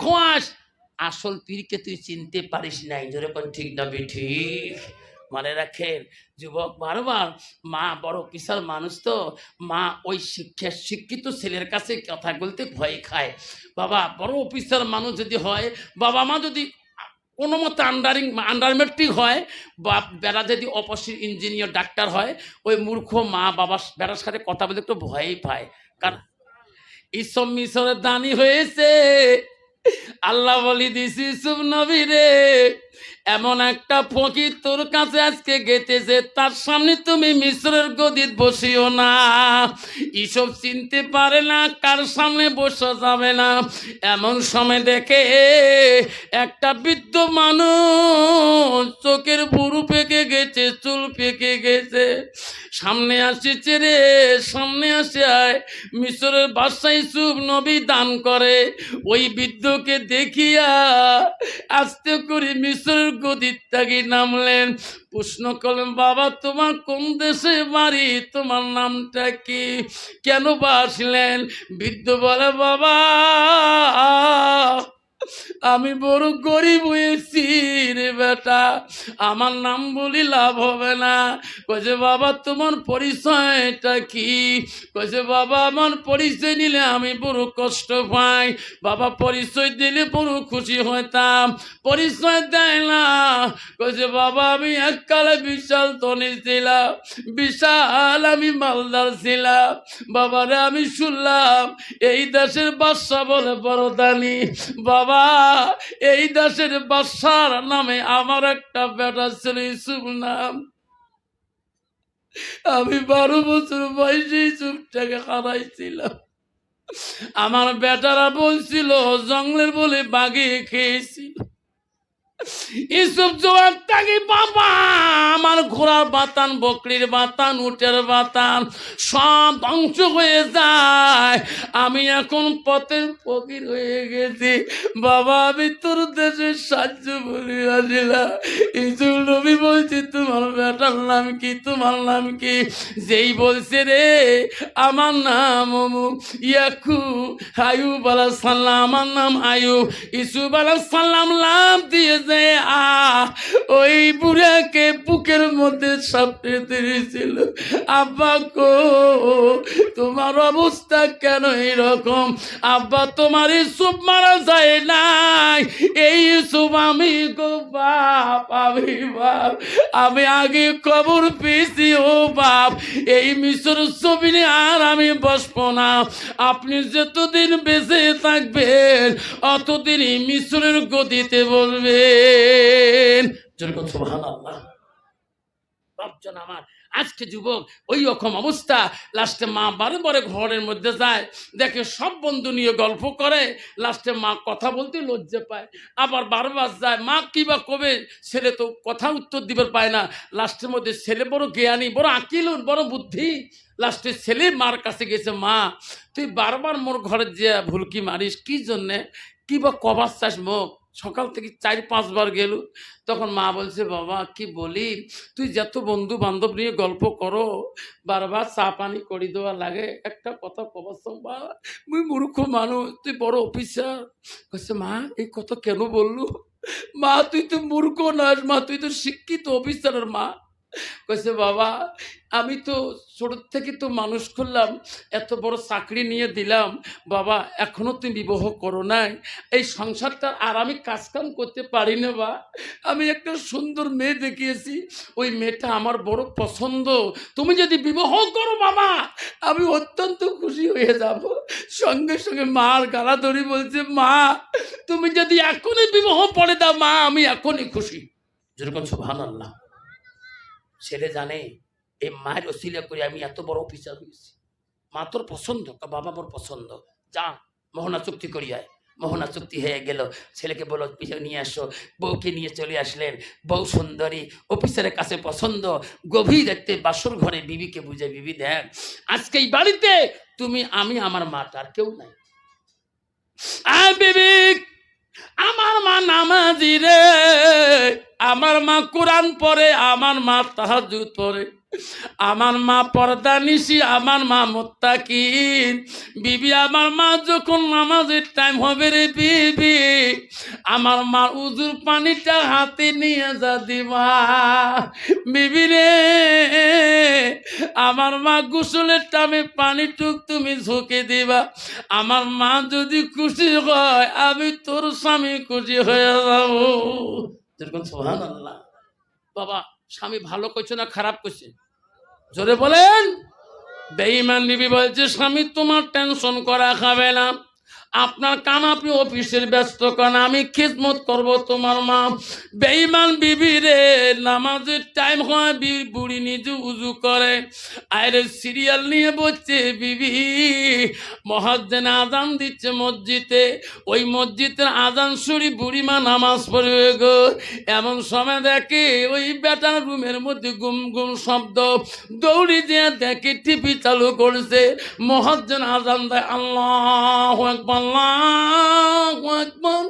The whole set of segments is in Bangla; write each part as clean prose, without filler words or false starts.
খোয়াস, আসল পীরকে তুই চিনতে পারিস নাই। যেরকম ঠিক না ঠিক? মনে রাখেন যুবক, বারবার মা বড় বিশাল মানুষ তো, মা ওই শিক্ষিত ছেলের কাছে কথা বলতে ভয় খায়। বাবা বড় অফিসার মানুষ যদি হয়, বাবা মা যদি কোনো মতো আন্ডার মেট্রিক হয়, বা বেড়া যদি অপসির ইঞ্জিনিয়ার ডাক্তার হয়, ওই মূর্খ মা বাবা বেড়ার সাথে কথা বলতে একটু ভয়ই পায়। কারণ ইসব মিশরের দানি হয়েছে। আল্লাহ বলি দিছি ইউসুফ নবী রে, এমন একটা ফকির তোর কাছে আজকে গেতেছে, তার সামনে তুমি মিশরের গদিত বসিও না। এসব চিনতে পারে না কার সামনে বসা যাবে না। এমন সময় দেখে একটা বৃদ্ধ মানুষ, চোখের ভুরু পেকে গেছে, চুল পেকে গেছে, সামনে আসছে রে, সামনে আসে। আয় মিশরের বাদশা ইউসুফ নবী দান করে। ওই বৃদ্ধকে দেখিয়া আস্তে করে মিশরের গদির থেকে নামলেন। প্রশ্ন করলেন, বাবা তোমার কোন দেশে বাড়ি, তোমার নামটা কি, কেন বা আসলেন? বৃদ্ধ বলে, বাবা আমি বড় গরিব হয়েছি রে বেটা, আমার নাম বলি লাভ হবে না। কইছে, বাবা তোমার পরিচয়টা কি? কইছে, বাবা আমার পরিচয় নিলে আমি বড় কষ্ট পাই, বাবা পরিচয় দিলে বড় খুশি হইতাম, পরিচয় দেয় না। কইছে, বাবা আমি এককালে বিশাল ধনী ছিলাম, বিশাল আমি মালদার ছিলাম, বাবারে আমি শুনলাম এই দেশের বাদশা বলে বড় দানি। বাবা এই দেশের বাদশার নামে আমার একটা বেটা ছিল ইউসুফ নাম, আমি 12 বছর বয়সে ইউসুফটাকে হারাইছিলাম। আমার বেটারা বলছিল জঙ্গলের বলে বাঘে খেয়েছিল। ইউসুফ জোয়ার থাকি, বাবা আমার ঘোড়ার বাতান, বকরির বাতান, উটের বাতান সব ধ্বংস হয়ে যায়, আমি এখন পথের ফকির হয়ে গেছি। বাবা আমি তোর দেশের সাহায্য বলে আসিলাম। ইউসুফ নবী বলছি, তোমার বেটার নাম কি, তোমার নাম কি? যেই বলছে রে আমার নাম অমুক, আয়ুব আলাইহিস সালাম, আমার নাম আয়ুব। ইউসুফ আলাইহিস সালাম লাভ দিয়ে ওই বুড়াকে বুকের মধ্যে সাপড়ে ধরেছিল। আব্বা গো তোমার অবস্থা কেন এরকম? আব্বা তোমার ইউসুফ মারা যায় নাই, এই ইউসুফ আমি গো বাপ, আমি বাপ, আমি আগে খবর পেয়েছি ও বাপ, এই মিশর জমিনে আর আমি বসবো না। আপনি যতদিন বেঁচে থাকবেন অতদিন এই মিশরের গদিতে বলবেন। সুবহানাল্লাহ। বাপজন আমার, আজকে যুবক ওই রকম অবস্থা। লাস্টে মা বারে বারে ঘরের মধ্যে যায়, দেখে সব বন্ধু নিয়ে গল্প করে, লাস্টে মা কথা বলতে লজ্জা পায়, আবার বারবার যায়, মা কি বা কবে, ছেলে তো কথা উত্তর দিবার পায় না। লাস্টের মধ্যে ছেলে বড় জ্ঞানী, বড় আকিল, বড় বুদ্ধি, লাস্টে ছেলে মার কাছে গেছে, মা তুই বারবার মোর ঘরে যে ভুলকি মারিস কি জন্যে, কি বা কবার চাস মুখ, সকাল থেকে 4-5 বার গেল। তখন মা বলছে, বাবা কি বলি, তুই যত বন্ধু বান্ধব নিয়ে গল্প করো, বারবার চা পানি করে দেওয়া লাগে, একটা কথা কবার বা মুই মূর্খ মানুষ, তুই বড় অফিসার। বলছে, মা এই কথা কেন বললু? মা তুই তো মূর্খ নাস, মা তুই তো শিক্ষিত অফিসারের মা। কইছে, বাবা আমি তো ছোট থেকে তো মানুষ করলাম, এত বড় চাকরি নিয়ে দিলাম, বাবা এখনো তুমি বিবাহ করো নাই, এই সংসারটা আর আমি কাজকাম করতে পারি না। বা আমি একটা সুন্দর মেয়ে দেখিয়েছি, ওই মেয়েটা আমার বড় পছন্দ, তুমি যদি বিবাহ করো বাবা আমি অত্যন্ত খুশি হয়ে যাব। সঙ্গে সঙ্গে মার গালা ধরি বলছে, মা তুমি যদি এখনই বিবাহ পড়ে দাও মা আমি এখনই খুশি। যেরকম সুবহানাল্লাহ। ছেলে জানে এই মায়ের ওসিলা করে আমি এত বড় অফিসার হয়েছি, মা তোর পছন্দ, বাবা মোর পছন্দ, যা মোহনা চুক্তি করিয়ায়। মোহনা চুক্তি হয়ে গেল, ছেলেকে বলো পিছনে নিয়ে আসো, বউকে নিয়ে চলে আসলেন। বউ সুন্দরী, অফিসারের কাছে পছন্দ, গভীর দেখতে বাসর ঘরে বিবিকে বুঝে, বিবি দেখ আজকে এই বাড়িতে তুমি আমি আমার মাটা আর কেউ নাই। বিবি আমার মা নামাজি রে, আমার মা কোরআন পড়ে, আমার মা তাহাজ্জুদ পড়ে, আমার মা পর্দা নিশি, আমার মা মুত্তাকিন। বিবি আমার মা যখন নামাজের টাইম হবে রে বিবি, আমার মা উজুর পানিটা হাতে নিয়ে যা দিবা বিবি রে। আমার মা গোসলের টাইমে পানিটুক তুমি ঝুঁকে দিবা। আমার মা যদি খুশি হয়, আমি তোর স্বামী খুশি হয়ে যাবো। যেরকম সুবহানাল্লাহ। বাবা, স্বামী ভালো করছে না খারাপ করছে? জোরে বলেন। বেঈমান বিবি বলছে, স্বামী তোমার টেনশন করা খাবে না, আপনার কাম আপনি অফিসের ব্যস্ত করেন, আমি খিদমত করব তোমার মা। বেঈমান বিবি রে, নামাজের টাইম হয়, বুড়ি নিজে উজু করে, আরে সিরিয়াল নিয়ে বসছে বিবি। মুয়াজ্জিন আজান দিচ্ছে মসজিদে, ওই মসজিদের আজান শুনি বুড়িমা নামাজ পড়বে গো। এমন সময় দেখে ওই বেটার রুমের মধ্যে গুম গুম শব্দ, দৌড়ি দিয়ে দেখে টিভি চালু করছে, মুয়াজ্জিন আজান দেয়, আল্লাহু আকবার, আল্লাহু আকবার,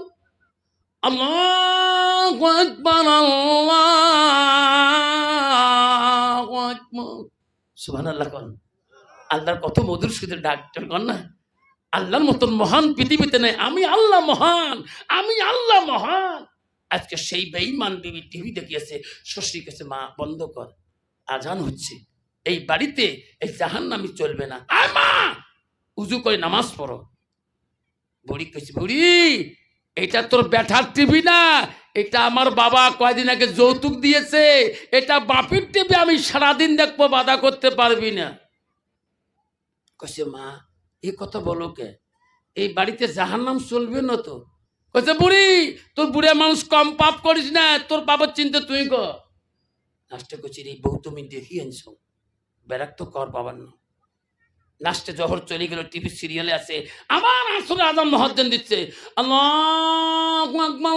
আল্লাহু আকবার, আল্লাহু আকবার। সুবহানাল্লাহ কোন। আল্লাহর কত মধুর সুদের ডাক্তার কন না। আল্লাহর মতন মহান পৃথিবীতে নেই। আমি আল্লাহ মহান, আমি আল্লাহ মহান। আজকে সেই বেঈমান বিবি টিভি দেখিয়েছে, শ্বশুর কাছে, মা বন্ধ কর, আজান হচ্ছে, এই বাড়িতে এই জাহান্নামী চলবে না, আর মা উজু করে নামাজ পড়ো। বুড়ি কইছে, বুড়ি এটা তোর ব্যাটার টিভি না, এটা আমার বাবা কয়দিন আগে যৌতুক দিয়েছে, এটা বাপির টিভি, আমি সারাদিন দেখবো, বাধা করতে পারবি না। কইছে, মা এই কথা বলো কে, এই বাড়িতে জাহান্নাম চলবে না তো? কইছে, বুড়ি তোর বুড়ে মানুষ কম পাপ করিস না, তোর বাবার চিন্তা তুই কর। লাস্টে কইছি, এই বউ তুমি দেখি আনছো, ব্যারাক তো কর পাবার না। লাস্টে জহর চলে গেল, টিভি সিরিয়ালে আছে, আমার আসলে আজান মুয়াজ্জিন দিচ্ছে, আল্লাহু আকবার,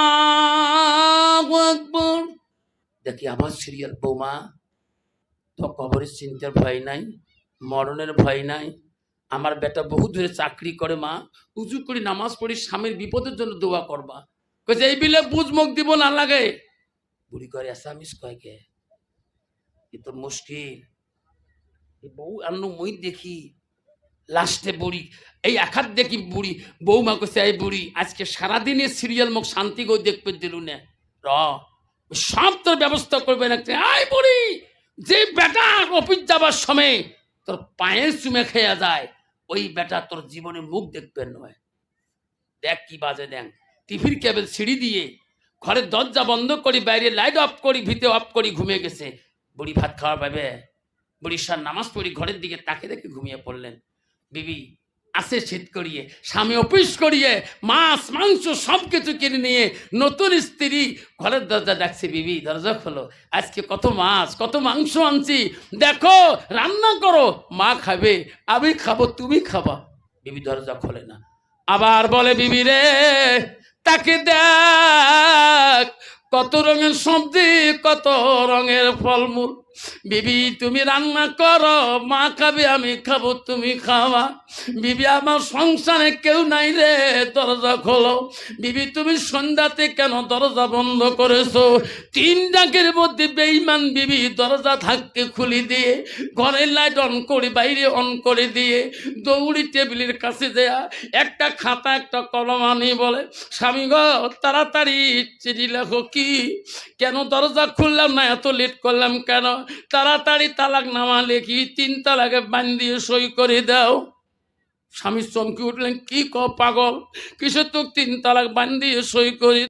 আল্লাহু আকবার। দেখি আবার সিরিয়াল, বৌমা তো কবরের চিন্তার ভয় নাই, মরণের ভয় নাই, আমার বেটা বহু দূরে চাকরি করে, মা উজু করি নামাজ পড়ি, স্বামীর বিপদের জন্য দোয়া করবা। কইছে, এই বিলে বুঝ মুখ দিব না লাগে। বুড়ি করে আসামিস কয়কে, এ তো মুশকিল, বউ আন্ন মই দেখি। লাস্টে বুড়ি এই একাত দেখি, বুড়ি বৌমা কইছে, এই বুড়ি আজকে সারাদিনের সিরিয়াল মুখ শান্তি গো দেখবে দিলু না, র সব তোর ব্যবস্থা করবে না। আই বুড়ি, যে বেটা অফিস যাবার সময় তোর পায়ের চুমে খেয়া যায়, ওই বেটা তোর জীবনে মুখ দেখবেন নয়। দেখ কি বাজে, দেখ টিভির কেবল সিঁড়ি দিয়ে ঘরের দরজা বন্ধ করি, বাইরে লাইট অফ করি, ভিতরে অফ করি, ঘুমিয়ে গেছে। বুড়ি ভাত খাওয়া পাবে, বুড়ি সার নামাজ পড়ি ঘরের দিকে তাকে দেখে ঘুমিয়ে পড়লেন। বিবি আসে শীত করিয়ে, স্বামী অফিস করিয়ে, মাছ মাংস সব কিছু কিনে নিয়ে, নতুন স্ত্রী ঘরের দরজা ডাকছে, বিবি দরজা খোলো, আজকে কত মাছ কত মাংস আনছি, দেখো রান্না করো, মা খাবে, আমি খাবো, তুমি খাবা। বিবি দরজা খোলে না, আবার বলে, বিবি রে তাকে দেখ, কত রঙের সবজি, কত রঙের ফলমূল, বিবি তুমি রান্না করো, মা খাবে, আমি খাবো, তুমি খাওয়া। বিবি আমার সংসারে কেউ নাই রে, দরজা খোলো। বিবি তুমি সন্ধ্যাতে কেন দরজা বন্ধ করেছো? 3 ডাকের মধ্যে বেঈমান বিবি দরজা থাকতে খুলি দিয়ে, ঘরের লাইট অন করে, বাইরে অন করে দিয়ে, দৌড়ি টেবিলের কাছে দেয়া একটা খাতা একটা কলম আনি বলে, স্বামী গো তাড়াতাড়ি চিঠি লেখো। কি কেন দরজা খুললাম না, এত লেট করলাম কেন, তাড়াতাড়ি তালাক নামা লেখি, 3 তালাকে বান্ধিয়ে সই করে দাও। স্বামী চমকে উঠলেন, কি ক পাগল, কিসে তো 3 তালাক বান্ধিয়ে সই করি